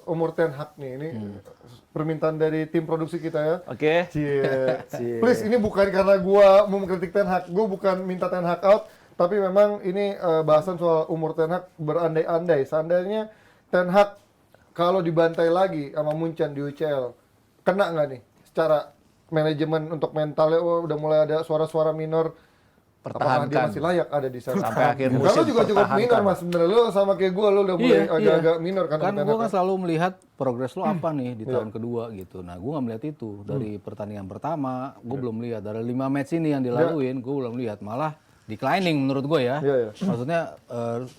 umur Ten Hag nih. Ini permintaan dari tim produksi kita ya. Oke. Cie. Please, ini bukan karena gua mau mengkritik Ten Hag. Gua bukan minta Ten Hag out, tapi memang ini bahasan soal umur Ten Hag berandai-andai. Seandainya Ten Hag kalau dibantai lagi sama Munchen di UCL, kena nggak nih secara manajemen untuk mentalnya? Udah mulai ada suara-suara minor. Apakah dia masih layak ada di sana? Sampai akhir musim. Kalau juga cukup minor mas sebenarnya. Lu sama kayak gue, lu udah mulai agak-agak minor kan? Kan gue kan selalu melihat progres lo apa nih di tahun kedua gitu. Nah gue nggak melihat itu dari pertandingan pertama. Gue belum lihat dari 5 match ini yang dilaluin. Gue belum lihat, malah declining menurut gue ya. Maksudnya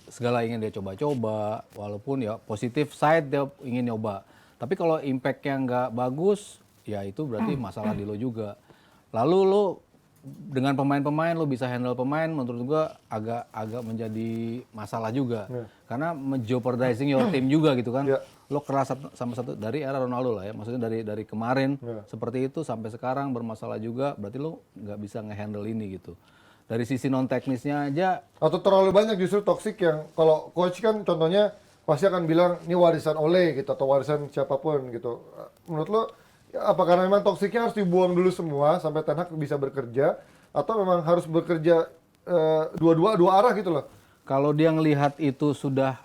segala ingin dia coba-coba, walaupun ya positif side dia ingin nyoba. Tapi kalau impact-nya nggak bagus, ya itu berarti masalah di lo juga. Lalu lo dengan pemain-pemain lo bisa handle pemain, menurut gua agak menjadi masalah juga. Karena jeopardizing your team juga gitu kan. Lo keras sama satu dari era Ronaldo lah ya, maksudnya dari kemarin seperti itu sampai sekarang bermasalah juga, berarti lo nggak bisa ngehandle ini gitu. Dari sisi non teknisnya aja, atau terlalu banyak justru toksik yang kalau coach kan contohnya pasti akan bilang ini warisan Ole gitu atau warisan siapapun gitu. Menurut lo apa karena memang toksiknya harus dibuang dulu semua sampai Ten Hag bisa bekerja, atau memang harus bekerja dua arah gitu loh? Kalau dia ngelihat itu sudah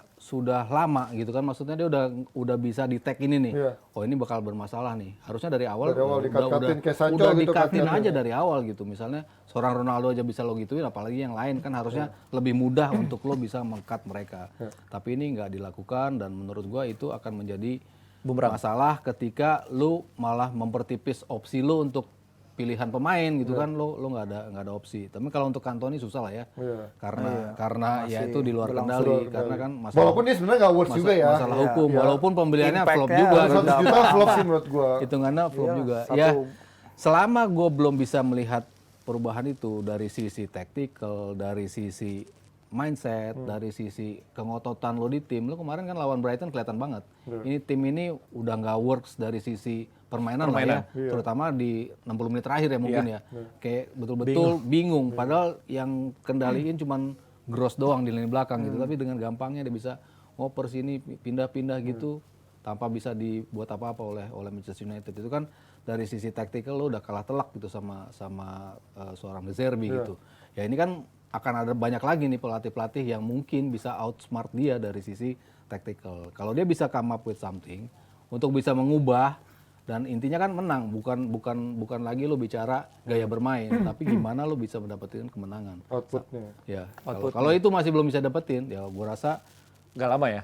lama gitu kan, maksudnya dia udah bisa di-tag ini nih. Oh ini bakal bermasalah nih. Harusnya dari awal udah dikatin aja dari awal gitu. Misalnya seorang Ronaldo aja bisa lo gituin, apalagi yang lain kan harusnya lebih mudah untuk lo bisa meng-cut mereka. Tapi ini nggak dilakukan dan menurut gua itu akan menjadi masalah ketika lu malah mempertipis opsi lu untuk pilihan pemain gitu kan, lo nggak ada opsi. Tapi kalau untuk Cantoni susah lah ya, karena ya itu di luar kendali, karena kan masalah, walaupun dia sebenarnya nggak worth juga ya, masalah hukum, walaupun pembeliannya flop juga, 100 juta flop sih menurut gua. Hitungannya flop juga. Ya selama gue belum bisa melihat perubahan itu dari sisi tactical, dari sisi mindset, dari sisi kengototan lo di tim. Lo kemarin kan lawan Brighton kelihatan banget. Ini tim ini udah nggak works dari sisi permainan lah ya. Terutama di 60 menit terakhir ya mungkin ya. Kayak betul-betul bingung. Padahal yang kendaliin cuman Gross doang di lini belakang gitu. Tapi dengan gampangnya dia bisa ngoper sini, pindah-pindah gitu. Tanpa bisa dibuat apa-apa oleh Manchester United. Itu kan dari sisi tactical lo udah kalah telak gitu sama seorang De Zerbi gitu. Ya ini kan akan ada banyak lagi nih pelatih-pelatih yang mungkin bisa outsmart dia dari sisi tactical. Kalau dia bisa come up with something untuk bisa mengubah, dan intinya kan menang, bukan lagi lo bicara gaya bermain, tapi gimana lo bisa mendapatkan kemenangan. Outputnya. Ya. Kalau itu masih belum bisa dapetin, ya gue rasa nggak lama ya.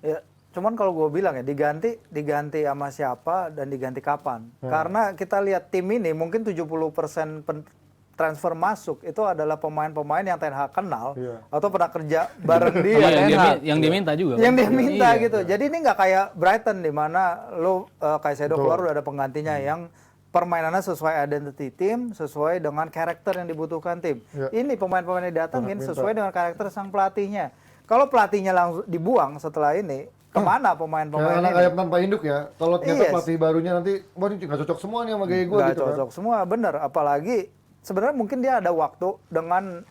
Ya, cuman kalau gue bilang ya diganti sama siapa dan diganti kapan. Karena kita lihat tim ini mungkin 70% transfer masuk itu adalah pemain-pemain yang Ten Hag kenal atau pernah kerja bareng dia. Yang diminta juga. Yang diminta gitu. Jadi ini nggak kayak Brighton di mana lo Caicedo keluar udah ada penggantinya yang permainannya sesuai identity tim, sesuai dengan karakter yang dibutuhkan tim. Ini pemain-pemain yang datangin sesuai dengan karakter sang pelatihnya. Kalau pelatihnya langsung dibuang setelah ini, kemana pemain-pemain ini? Anak ayam tanpa induk ya. Kalau ternyata pelatih barunya nanti, wah ini nggak cocok semua nih sama gaya gue gitu. Nggak cocok semua, bener. Apalagi sebenarnya mungkin dia ada waktu dengan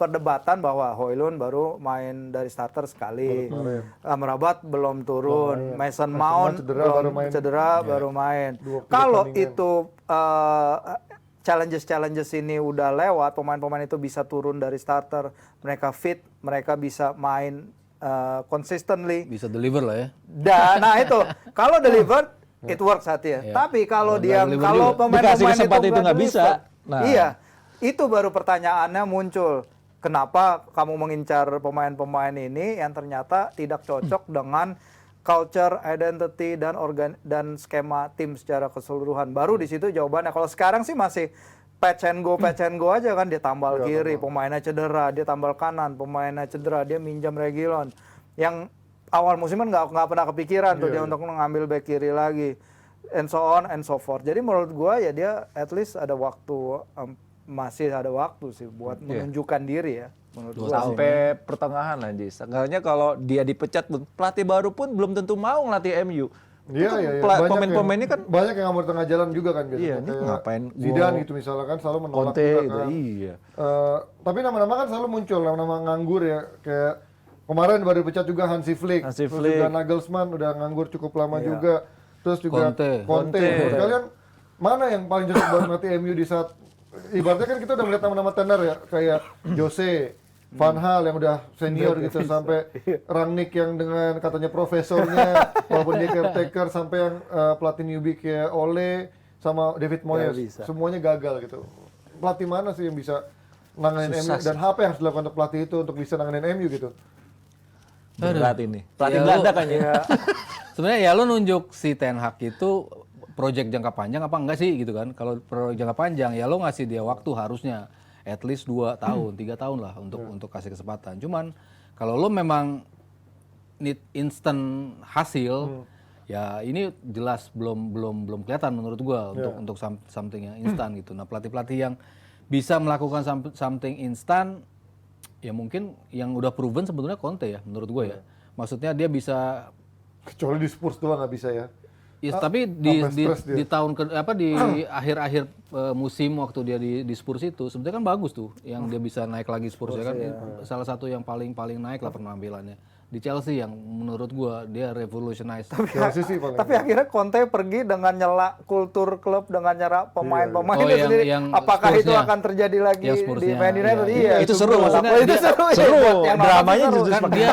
perdebatan bahwa Højlund baru main dari starter sekali, Amrabat belum turun, Mason Mount cedera baru main. Kalau itu challenges ini udah lewat, pemain-pemain itu bisa turun dari starter, mereka fit, mereka bisa main consistently, bisa deliver lah ya. Nah itu kalau deliver it works hati ya. Tapi kalau kalau pemain-pemain itu nggak bisa, iya, itu baru pertanyaannya muncul. Kenapa kamu mengincar pemain-pemain ini yang ternyata tidak cocok dengan culture, identity dan skema tim secara keseluruhan? Baru di situ jawabannya. Kalau sekarang sih masih patch and go aja kan, dia tambal kiri, pemainnya cedera, dia tambal kanan, pemainnya cedera, dia minjam Reguilon. Yang awal musim kan nggak pernah kepikiran tuh dia untuk mengambil back kiri lagi, and so on and so forth. Jadi menurut gua ya dia at least ada waktu, masih ada waktu sih buat menunjukkan diri ya. Menurut gua sampai pertengahan aja. Seenggaknya kalau dia dipecat pun pelatih baru pun belum tentu mau ngelatih MU. Iya. Pemain-pemain ini kan banyak yang ngambil tengah jalan juga kan biasanya. Iya, ini ngapain Zidane gitu misalnya kan selalu menolak Conte juga gitu. kan. Iya. Tapi nama-nama kan selalu muncul, nama-nama nganggur ya, kayak Kemarin baru dipecat juga Hansi Flick. Hansi Terus Flick. juga Nagelsmann udah nganggur cukup lama juga. Terus juga Conte. Menurut kalian mana yang paling cocok buat melatih MU di saat ibaratnya kan kita udah melihat nama-nama tenar ya kayak Jose, Van Hal yang udah senior gitu sampai Rangnick yang dengan katanya profesornya walaupun dia caretaker sampai yang pelatih newbie kayak Ole sama David Moyes semuanya gagal gitu. Pelatih mana sih yang bisa nanganin MU dan apa yang harus dilakukan untuk pelatih itu untuk bisa nanganin MU gitu? Berat ini. Pelatih Ya, Belanda kan ya. Sebenarnya ya lo nunjuk si Ten Hag itu project jangka panjang apa enggak sih gitu kan. Kalau project jangka panjang ya lo ngasih dia waktu harusnya at least 2 tahun, 3 tahun lah untuk kasih kesempatan. Cuman kalau lo memang need instant hasil ya ini jelas belum kelihatan menurut gua untuk something yang instan gitu. Nah, pelatih-pelatih yang bisa melakukan something instan ya mungkin yang udah proven sebetulnya Conte ya menurut gue ya. Maksudnya dia bisa Kecuali di Spurs doang nggak bisa ya. ya, tapi di tahun di akhir-akhir musim waktu dia di Spurs itu sebetulnya kan bagus tuh yang dia bisa naik lagi Spurs ya kan. Salah satu yang paling naik lah penampilannya. Di Chelsea yang menurut gua dia revolutionize. Chelsea sih paling. Tapi akhirnya Conte pergi dengan nyela kultur klub, dengan nyela pemain-pemain Oh, itu yang- sendiri. yang Apakah itu Spursnya. akan terjadi lagi Yang di Spursnya, Man United? iya. Iya, Itu seru, maksudnya itu seru. ya, seru. buat yang nonton Dramanya seru. justru Kan dia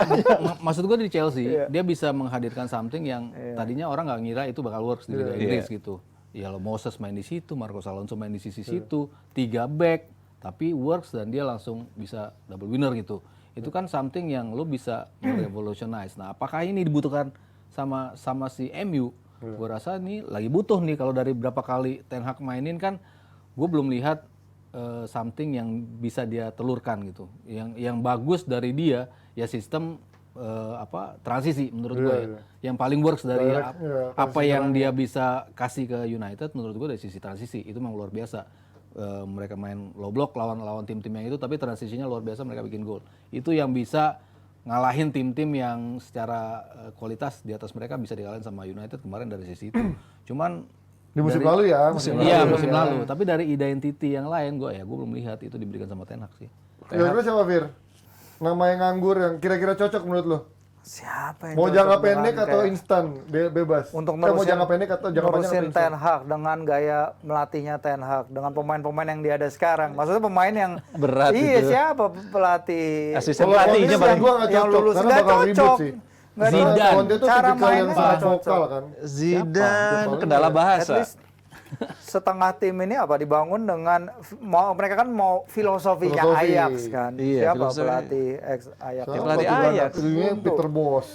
maksud gua di Chelsea dia bisa menghadirkan something yang tadinya orang nggak ngira itu bakal works di Liga Inggris gitu. Ya lo Moses main di situ, Marcos Alonso main di sisi situ, 3 back tapi works dan dia langsung bisa double winner gitu. Itu kan something yang lo bisa revolutionize. Nah, apakah ini dibutuhkan sama si MU? Gue rasa ini lagi butuh nih kalau dari berapa kali Ten Hag mainin kan gue belum lihat something yang bisa dia telurkan gitu. Yang bagus dari dia ya sistem transisi menurut gue ya. Yang paling works dari apa yang dia bisa kasih ke United menurut gue dari sisi transisi itu memang luar biasa. Mereka main low block lawan tim-tim yang itu tapi transisinya luar biasa mereka bikin gol. Itu yang bisa ngalahin tim-tim yang secara kualitas di atas mereka bisa dikalahin sama United kemarin dari sisi itu. Cuman Di musim lalu ya, musim lalu. Tapi dari identity yang lain gue belum lihat itu diberikan sama Ten Hag sih. Kira-kira siapa Fir? Nama yang nganggur yang kira-kira cocok menurut lo? Siapa yang Mau cocok jangka dengan pendek atau kayak- instan bebas? untuk Mau jangka pendek atau jangka panjang nerusin atau instan? Ten Hag dengan gaya melatihnya Ten Hag dengan pemain-pemain yang dia ada sekarang. Maksudnya pemain yang Berat iya gitu. siapa pelatih Asisten Kalau pelatihnya Conte paling gua nggak yang cocok, lulus karena nggak bakal ribut cocok. sih. Nggak Karena cocok. Conte itu Cara tipikal yang mainnya sangat nggak cocok. vokal kan. Zidane kendala At bahasa. least setengah tim ini dibangun dengan mereka kan mau filosofinya Filosofi. Ajax kan. Iya, Siapa filosofi. pelatih ex Ajax? Siapa pelatih Belanda? Ajax. Pilihnya Peter Bos.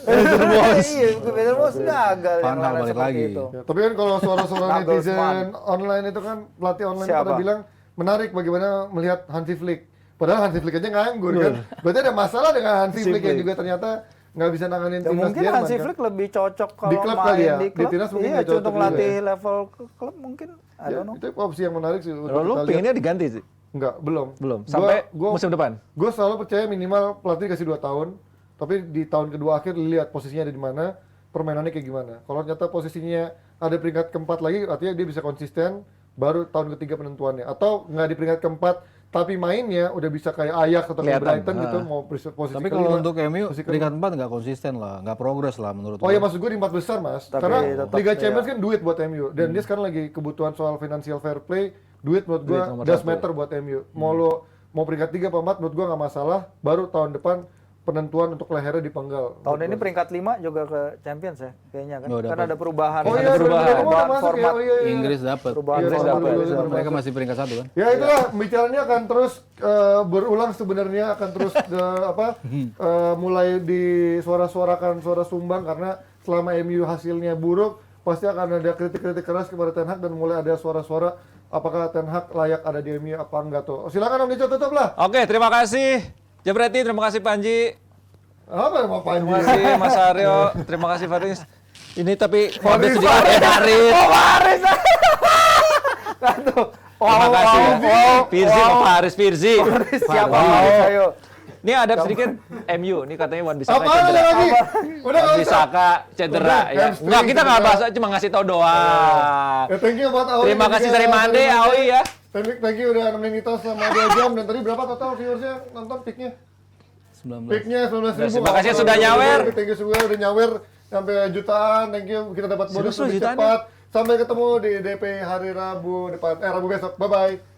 Iya, Peter Bos gagal Van yang Hal lain balik seperti lagi. itu. Ya, tapi kan kalau suara-suara Nagelsmann. netizen online itu kan pelatih online Siapa? pada bilang menarik bagaimana melihat Hansi Flick. Padahal Hansi Flick aja nganggur kan. Berarti ada masalah dengan Hansi Flick yang juga ternyata nggak bisa nanganin Ya, timnas mungkin Jerman Hansi kan. Flick lebih cocok kalau Di klub main kali ya? di Di klub. timnas mungkin Iya, nggak cocok untuk juga latih ya? level klub mungkin. I Ya, don't know. itu opsi yang menarik sih untuk Kalau lu kita lihat. pinginnya diganti sih? Enggak, belum. Belum. Sampai musim depan. Gue selalu percaya minimal pelatih kasih 2 tahun, tapi di tahun kedua akhir lihat posisinya ada di mana, permainannya kayak gimana. Kalau ternyata posisinya ada peringkat keempat lagi, artinya dia bisa konsisten, baru tahun ketiga penentuannya. Atau nggak di peringkat keempat, tapi mainnya udah bisa kayak Ajax atau kayak Kelihatan. Brighton gitu, mau posisi Tapi kelima, kalau untuk MU posisi peringkat 4 nggak konsisten lah, nggak progres lah menurut Oh gue. iya, maksud gue di 4 besar mas, Tapi karena tetap, Liga iya. Champions kan duit buat MU, dan dia sekarang lagi kebutuhan soal financial fair play, duit menurut gue Duit nomor does satu. matter buat MU. Mau peringkat 3 apa 4 menurut gue nggak masalah, baru tahun depan penentuan untuk lehernya dipenggal. Tahun ini peringkat 5 juga ke Champions ya kayaknya kan. Oh, Karena dapat. ada perubahan. Oh Ada iya, perubahan. udah masuk ya, format. oh iya, iya. Inggris dapat. Perubahan Iya, format. dapat. Iya. Mereka masih peringkat 1 kan? Ya itulah bicaranya akan terus berulang sebenarnya akan terus mulai disuara-suarakan suara sumbang karena selama MU hasilnya buruk pasti akan ada kritik-kritik keras kepada Ten Hag dan mulai ada suara-suara apakah Ten Hag layak ada di MU apa enggak tuh. Silakan Om Nico tutup lah. Oke, terima kasih Jabreti, terima kasih Panji. Apa yang mau Panji? Terima kasih Mas Aryo, terima kasih Faris. Ini tapi update sedikit Faris. Faris. Terima kasih ya. Firzi sama Faris, Firzi. Siapa Wow. Faris? Ayo. Ini ada sedikit MU, ini katanya Wan Bisaka Apaan ada cedera. lagi? Udah Wan nggak usah. Bisaka cedera Udah, ya. hamstring Enggak, kita nggak cedera. bahas, cuma ngasih tahu doang. Ya, thank you buat Aoi. Terima kasih dari Mande, Aoi ya. Thank you udah nemenin kita selama 2 jam dan tadi berapa total viewersnya nonton peaknya? 19. Peaknya 19.000. Terima kasih sudah nyawer. Thank you juga udah nyawer sampai jutaan. Thank you kita dapat bonus Serius, lebih jutaan cepat. Sampai ketemu di DP hari Rabu depan. Rabu besok. Bye bye.